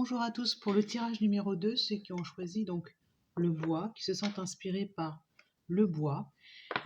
Bonjour à tous. Pour le tirage numéro 2, ceux qui ont choisi donc le bois, qui se sentent inspirés par le bois.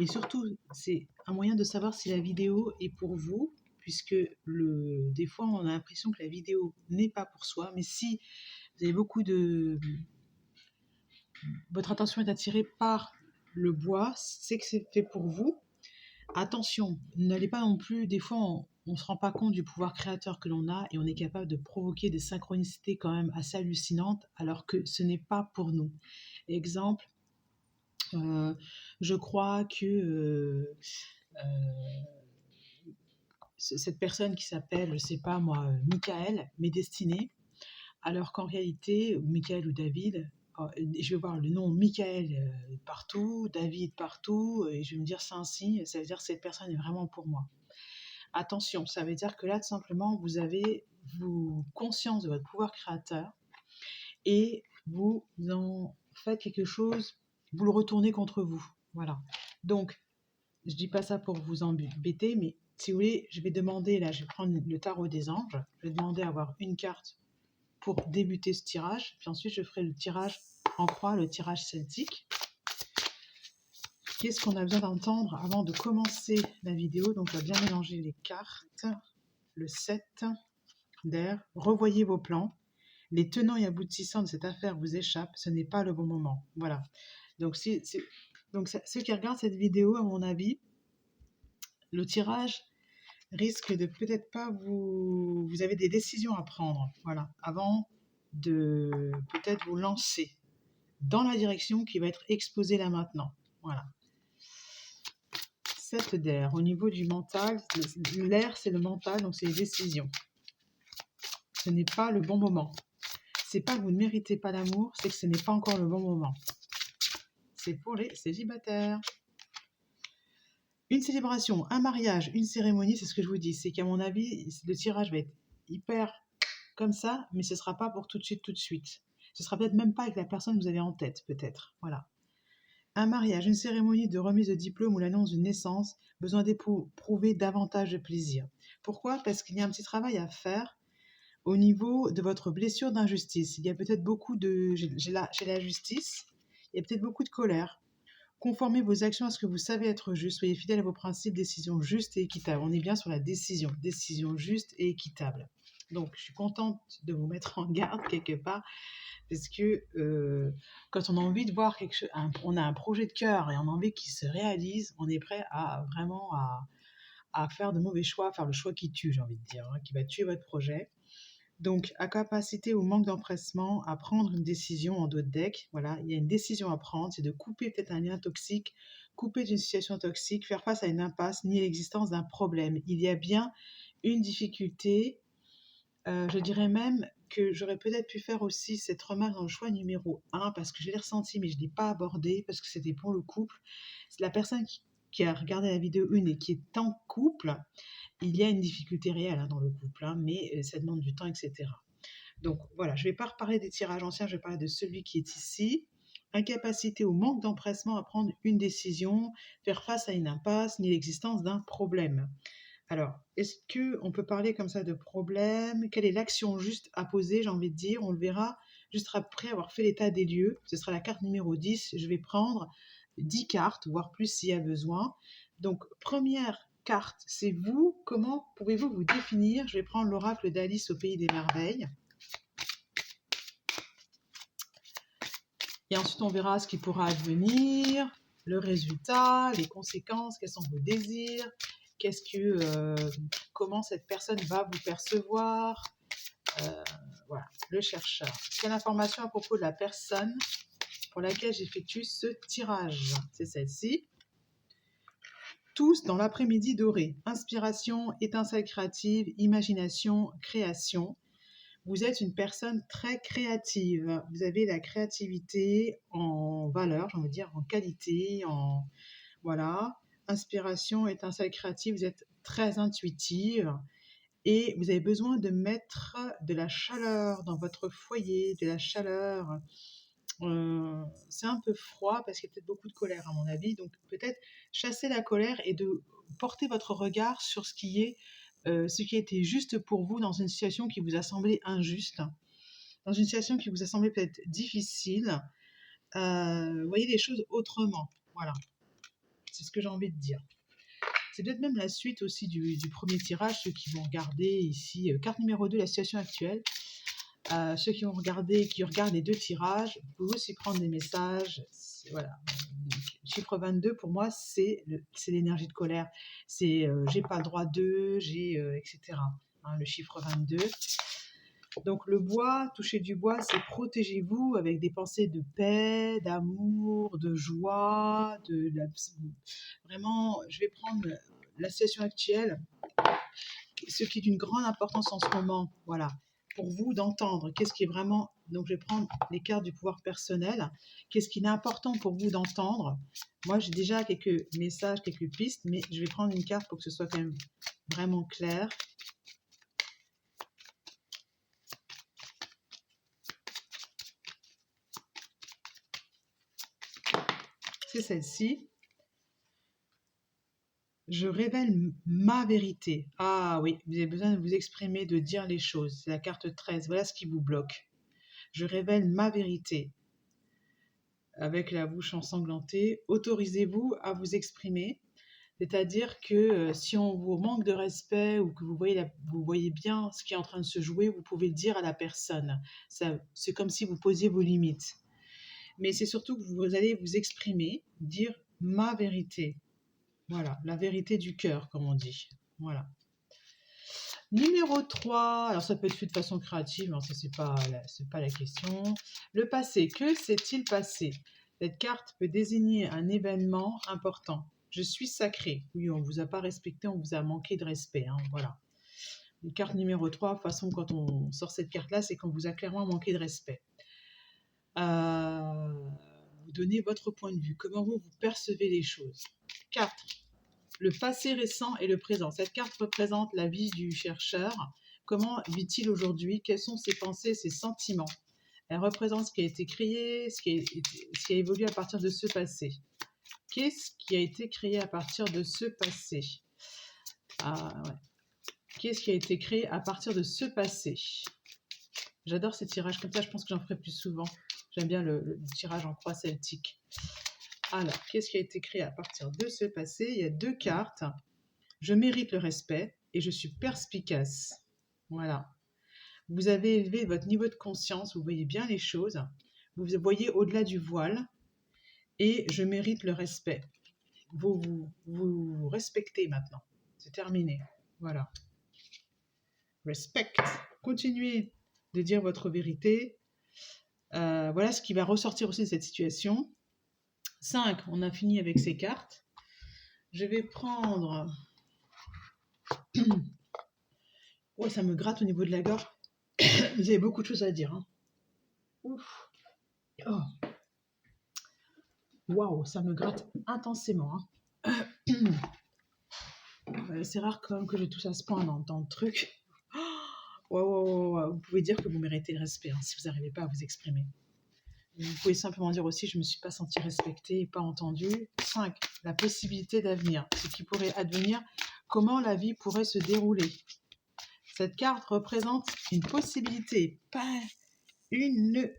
Et surtout, c'est un moyen de savoir si la vidéo est pour vous, puisque des fois, on a l'impression que la vidéo n'est pas pour soi. Mais si vous avez votre attention est attirée par le bois, c'est que c'est fait pour vous. Attention, n'allez pas non plus, des fois on ne se rend pas compte du pouvoir créateur que l'on a et on est capable de provoquer des synchronicités quand même assez hallucinantes alors que ce n'est pas pour nous. Exemple, je crois que cette personne qui s'appelle, je ne sais pas moi, Michael, m'est destinée, alors qu'en réalité, Michael ou David, je vais voir le nom Michael partout, David partout, et je vais me dire c'est un signe, ça veut dire que cette personne est vraiment pour moi. Attention, ça veut dire que là, tout simplement, vous avez conscience de votre pouvoir créateur et vous en faites quelque chose, vous le retournez contre vous. Voilà. Donc, je dis pas ça pour vous embêter, mais si vous voulez, je vais demander, là, je vais prendre le tarot des anges, je vais demander à avoir une carte pour débuter ce tirage, puis ensuite je ferai le tirage en croix, le tirage celtique. Qu'est-ce qu'on a besoin d'entendre avant de commencer la vidéo? Donc, on va bien mélanger les cartes. Le 7 d'air, revoyez vos plans. Les tenants et aboutissants de cette affaire vous échappent, ce n'est pas le bon moment. Voilà. Donc, ceux qui regardent cette vidéo, à mon avis, le tirage risque de peut-être pas vous... Vous avez des décisions à prendre, voilà, avant de peut-être vous lancer dans la direction qui va être exposée là maintenant. Voilà. 7 d'air, au niveau du mental, l'air c'est le mental, donc c'est les décisions. Ce n'est pas le bon moment. C'est pas que vous ne méritez pas l'amour, c'est que ce n'est pas encore le bon moment. C'est pour les célibataires. Une célébration, un mariage, une cérémonie, c'est ce que je vous dis. C'est qu'à mon avis, le tirage va être hyper comme ça, mais ce ne sera pas pour tout de suite, tout de suite. Ce sera peut-être même pas avec la personne que vous avez en tête, peut-être. Voilà. Un mariage, une cérémonie de remise de diplôme ou l'annonce d'une naissance, besoin d'éprouver davantage de plaisir. Pourquoi? Parce qu'il y a un petit travail à faire au niveau de votre blessure d'injustice. Il y a peut-être beaucoup de... J'ai la justice, il y a peut-être beaucoup de colère. Conformez vos actions à ce que vous savez être juste. Soyez fidèles à vos principes, décision juste et équitable. On est bien sur la décision juste et équitable. Donc, je suis contente de vous mettre en garde quelque part, parce que quand on a envie de voir quelque chose, on a un projet de cœur et on a envie qu'il se réalise, on est prêt à vraiment à faire de mauvais choix, à faire le choix qui tue, j'ai envie de dire, hein, qui va tuer votre projet. Donc, incapacité ou manque d'empressement à prendre une décision en dos de deck. Voilà, il y a une décision à prendre, c'est de couper peut-être un lien toxique, couper d'une situation toxique, faire face à une impasse, nier l'existence d'un problème. Il y a bien une difficulté. Je dirais même que j'aurais peut-être pu faire aussi cette remarque dans le choix numéro 1, parce que je l'ai ressenti, mais je ne l'ai pas abordé, parce que c'était pour le couple. C'est la personne qui a regardé la vidéo 1 et qui est en couple. Il y a une difficulté réelle dans le couple, mais ça demande du temps, etc. Donc voilà, je ne vais pas reparler des tirages anciens, je vais parler de celui qui est ici. Incapacité ou manque d'empressement à prendre une décision, faire face à une impasse, ni l'existence d'un problème. Alors, est-ce qu'on peut parler comme ça de problème? Quelle est l'action juste à poser, j'ai envie de dire? On le verra juste après avoir fait l'état des lieux. Ce sera la carte numéro 10. Je vais prendre 10 cartes, voire plus s'il y a besoin. Donc, première carte, c'est vous. Comment pouvez-vous vous définir? Je vais prendre l'oracle d'Alice au Pays des Merveilles. Et ensuite, on verra ce qui pourra advenir, le résultat, les conséquences, quels sont vos désirs, comment cette personne va vous percevoir. Voilà, le chercheur. Quelle information à propos de la personne pour laquelle j'effectue ce tirage? C'est celle-ci. Tous dans l'après-midi doré. Inspiration, étincelle créative, imagination, création. Vous êtes une personne très créative. Vous avez la créativité en valeur, j'ai envie de dire, en qualité, voilà. Inspiration, étincelle créative, vous êtes très intuitive et vous avez besoin de mettre de la chaleur dans votre foyer, de la chaleur. C'est un peu froid parce qu'il y a peut-être beaucoup de colère à mon avis, donc peut-être chasser la colère et de porter votre regard sur ce qui a été juste pour vous dans une situation qui vous a semblé injuste. dans une situation qui vous a semblé peut-être difficile, vous voyez les choses autrement. Voilà, c'est ce que j'ai envie de dire. C'est peut-être même la suite aussi du premier tirage, ceux qui vont regarder ici, carte numéro 2, la situation actuelle. Ceux qui regardent les deux tirages, vous pouvez aussi prendre des messages. Voilà. Chiffre 22, pour moi, c'est l'énergie de colère. C'est j'ai pas le droit de, etc. Hein, le chiffre 22. Donc le bois, toucher du bois, c'est protégez-vous avec des pensées de paix, d'amour, de joie, vraiment, je vais prendre la situation actuelle, ce qui est d'une grande importance en ce moment, voilà, pour vous d'entendre qu'est-ce qui est vraiment, donc je vais prendre les cartes du pouvoir personnel, qu'est-ce qui est important pour vous d'entendre. Moi j'ai déjà quelques messages, quelques pistes, mais je vais prendre une carte pour que ce soit quand même vraiment clair. C'est celle-ci. Je révèle ma vérité. Ah oui, vous avez besoin de vous exprimer, de dire les choses. C'est la carte 13. Voilà ce qui vous bloque. Je révèle ma vérité. Avec la bouche ensanglantée, autorisez-vous à vous exprimer. C'est-à-dire que si on vous manque de respect ou que vous voyez bien ce qui est en train de se jouer, vous pouvez le dire à la personne. C'est comme si vous posiez vos limites. Mais c'est surtout que vous allez vous exprimer, dire ma vérité. Voilà, la vérité du cœur, comme on dit. Voilà. Numéro 3, alors ça peut être fait de façon créative, hein, ça c'est pas la question. Le passé, que s'est-il passé? Cette carte peut désigner un événement important. Je suis sacré. Oui, on ne vous a pas respecté, on vous a manqué de respect. Hein, voilà. Une carte numéro 3, de toute façon, quand on sort cette carte-là, c'est qu'on vous a clairement manqué de respect. Vous donnez votre point de vue, comment vous percevez les choses. 4. Le passé récent et le présent. Cette carte représente la vie du chercheur. Comment vit-il aujourd'hui? Quelles sont ses pensées, ses sentiments? Elle représente ce qui a été créé, ce qui a évolué à partir de ce passé. Qu'est-ce qui a été créé à partir de ce passé? Ouais. Qu'est-ce qui a été créé à partir de ce passé? J'adore ces tirages comme ça, je pense que j'en ferai plus souvent. J'aime bien le tirage en croix celtique. Alors, qu'est-ce qui a été créé à partir de ce passé? Il y a 2 cartes. Je mérite le respect et je suis perspicace. Voilà. Vous avez élevé votre niveau de conscience, vous voyez bien les choses, vous voyez au-delà du voile et je mérite le respect. Vous respectez maintenant. C'est terminé. Voilà. Respect. Continuez de dire votre vérité. Voilà ce qui va ressortir aussi de cette situation. 5, on a fini avec ces cartes. Je vais prendre... Ouais, ça me gratte au niveau de la gorge. Vous avez beaucoup de choses à dire. Hein. Ouf. Oh. Waouh, ça me gratte intensément. Hein. C'est rare quand même que je touche à ce point dans le truc. Wow. Vous pouvez dire que vous méritez le respect hein, si vous n'arrivez pas à vous exprimer. Vous pouvez simplement dire aussi je ne me suis pas senti respectée et pas entendue. 5. La possibilité d'avenir. Ce qui pourrait advenir, comment la vie pourrait se dérouler. Cette carte représente une possibilité, pas une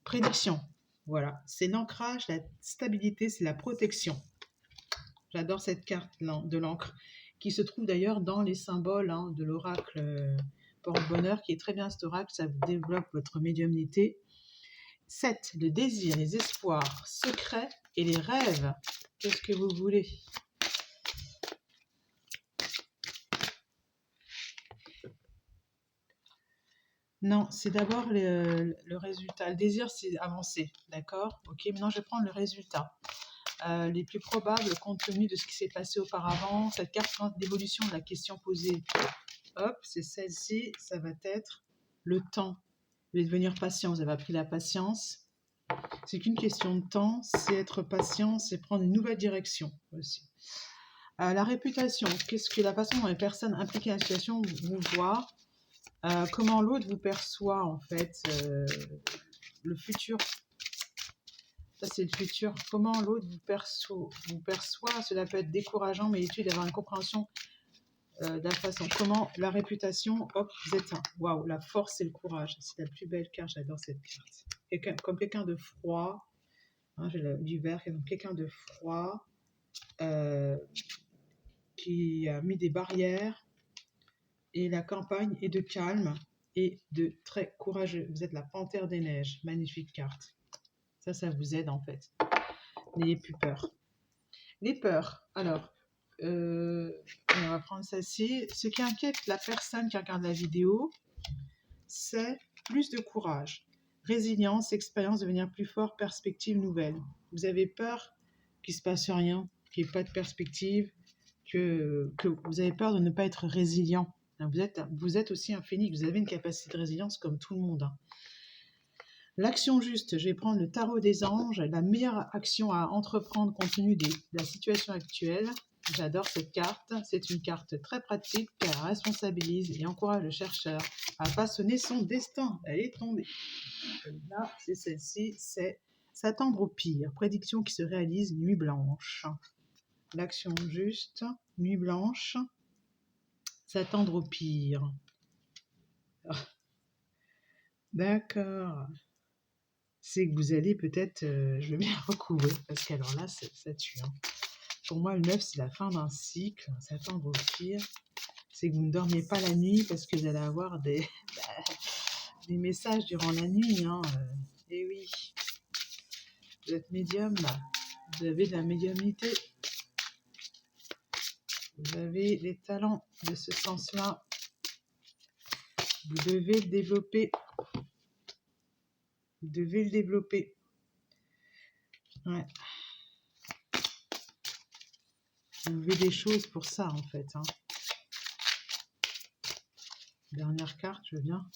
prédiction. Voilà, c'est l'ancrage, la stabilité, c'est la protection. J'adore cette carte de l'encre, qui se trouve d'ailleurs dans les symboles hein, de l'oracle porte-bonheur, qui est très bien cet oracle, ça développe votre médiumnité. 7. Le désir, les espoirs secrets et les rêves. Qu'est-ce que vous voulez? Non, c'est d'abord le résultat. Le désir, c'est avancer, d'accord? Ok, maintenant je vais prendre le résultat. Les plus probables compte tenu de ce qui s'est passé auparavant. Cette carte d'évolution de la question posée, hop, c'est celle-ci, ça va être le temps. Vous allez devenir patient, vous avez appris la patience. C'est qu'une question de temps, c'est être patient, c'est prendre une nouvelle direction aussi. La réputation, qu'est-ce que la façon dont les personnes impliquées dans la situation vous voient, comment l'autre vous perçoit en fait, le futur. Ça, c'est le futur. Comment l'autre vous perçoit. Cela peut être décourageant, mais l'étude d'avoir une compréhension de la façon. Comment la réputation, hop, vous êtes un. Waouh, la force et le courage. C'est la plus belle carte, j'adore cette carte. Comme quelqu'un de froid, hein, j'ai du vert, comme quelqu'un de froid euh, qui a mis des barrières, et la campagne est de calme et de très courageux. Vous êtes la panthère des neiges, magnifique carte. Ça vous aide en fait. N'ayez plus peur. Les peurs, alors, on va prendre celle-ci. Ce qui inquiète la personne qui regarde la vidéo, c'est plus de courage, résilience, expérience, devenir plus fort, perspective nouvelle. Vous avez peur qu'il ne se passe rien, qu'il n'y ait pas de perspective, que vous avez peur de ne pas être résilient. Vous êtes aussi un phénix, vous avez une capacité de résilience comme tout le monde. Hein. L'action juste, je vais prendre le tarot des anges, la meilleure action à entreprendre compte tenu de la situation actuelle. J'adore cette carte, c'est une carte très pratique car elle responsabilise et encourage le chercheur à façonner son destin. Elle est tombée. Là, c'est celle-ci, c'est s'attendre au pire. Prédiction qui se réalise, nuit blanche. L'action juste, nuit blanche, s'attendre au pire. D'accord. C'est que vous allez peut-être, je vais bien recouvrir, parce qu'alors là, ça tue. Hein. Pour moi, le 9, c'est la fin d'un cycle, s'attendre au pire. C'est que vous ne dormiez pas la nuit parce que vous allez avoir des messages durant la nuit. Hein. Et oui, vous êtes médium, là. Vous avez de la médiumnité. Vous avez des talents de ce sens-là. Vous devez le développer. Vous devez le développer. Ouais. Vous vivez des choses pour ça, en fait. Hein. Dernière carte, je veux bien.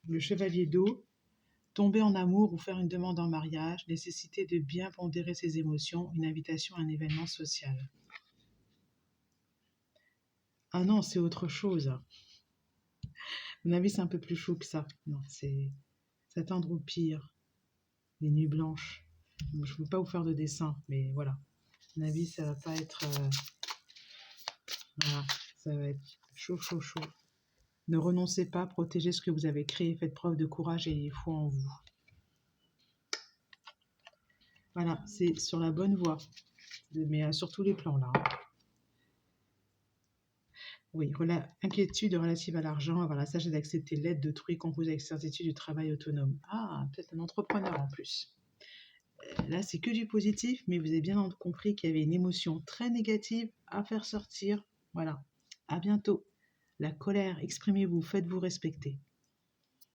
Le chevalier d'eau. Tomber en amour ou faire une demande en mariage. Nécessité de bien pondérer ses émotions. Une invitation à un événement social. Ah non, c'est autre chose. À mon avis, c'est un peu plus chaud que ça. Non, c'est s'attendre au pire. Les nuits blanches. Je ne veux pas vous faire de dessin, mais voilà. À mon avis, ça va pas être... voilà, ça va être chaud, chaud, chaud. Ne renoncez pas, protégez ce que vous avez créé, faites preuve de courage et foi en vous. Voilà, c'est sur la bonne voie, mais sur tous les plans là. Oui, inquiétude relative à l'argent, avoir la sagesse d'accepter l'aide d'autrui, composée avec certitude du travail autonome. Ah, peut-être un entrepreneur en plus. Là, c'est que du positif, mais vous avez bien compris qu'il y avait une émotion très négative à faire sortir. Voilà, à bientôt. La colère, exprimez-vous, faites-vous respecter.